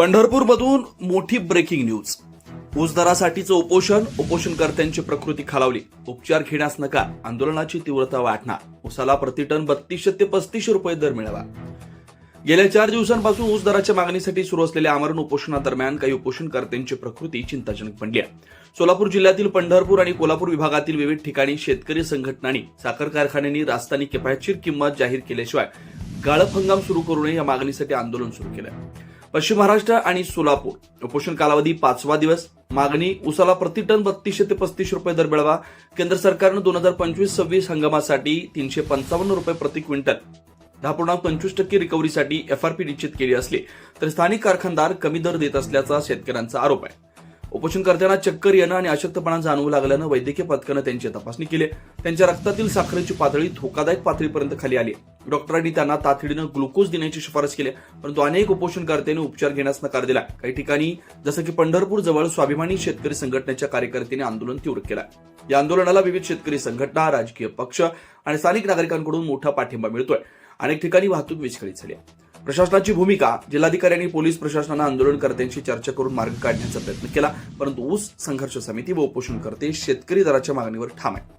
पंढरपूरमधून मोठी breaking news. ऊस दरासाठीचं उपोषणकर्त्यांची प्रकृती खालावली. उपचार घेण्यास नकार, आंदोलनाची तीव्रता वाढणार. ऊसाला प्रतिटन 3200 ते 3500 रुपये दर मिळावा. गेल्या 4 दिवसांपासून ऊस दराच्या मागणीसाठी सुरू असलेल्या आमरण उपोषणादरम्यान काही उपोषणकर्त्यांची प्रकृती चिंताजनक बनली आहे. सोलापूर जिल्ह्यातील पंढरपूर आणि कोल्हापूर विभागातील विविध ठिकाणी शेतकरी संघटनांनी, साखर कारखान्यांनी रास्तानी किफायतशीर किंमत जाहीर केल्याशिवाय गाळप हंगाम सुरू करू नये या मागणीसाठी आंदोलन सुरू केलं. पश्चिम महाराष्ट्र आणि सोलापूर उपोषण कालावधी 5वा दिवस. मागणी: ऊसाला प्रतिटन 3200 ते 3500 रुपये दर मिळावा. केंद्र सरकारनं 2025-26 हंगामासाठी 355 रुपये प्रति क्विंटल 10.25% रिकव्हरीसाठी एफआरपी निश्चित केली असली तरी स्थानिक कारखानदार कमी दर देत असल्याचा शेतकऱ्यांचा आरोप आहे. उपोषणकर्त्यांना चक्कर येणं आणि अशक्तपणा जाणवू लागल्यानं वैद्यकीय पथकानं त्यांची तपासणी केली. त्यांच्या रक्तातील साखरेची पातळी धोकादायक पातळीपर्यंत खाली आली. डॉक्टरांनी त्यांना तातडीनं ग्लुकोज देण्याची शिफारस केली, परंतु अनेक उपोषणकर्त्यांनी उपचार घेण्यास नकार दिला. काही ठिकाणी जसं की पंढरपूर जवळ स्वाभिमानी शेतकरी संघटनेच्या कार्यकर्त्यांनी आंदोलन तीव्र केलं. या आंदोलनाला विविध शेतकरी संघटना, राजकीय पक्ष आणि स्थानिक नागरिकांकडून मोठा पाठिंबा मिळतोय. अनेक ठिकाणी वाहतूक विस्कळीत झाली. प्रशासनाची भूमिका: जिल्हाधिकारी आणि पोलीस प्रशासनानं आंदोलनकर्त्यांशी चर्चा करून मार्ग काढण्याचा प्रयत्न केला, परंतु ऊस संघर्ष समिती व उपोषणकर्ते शेतकरी दराच्या मागणीवर ठाम आहे.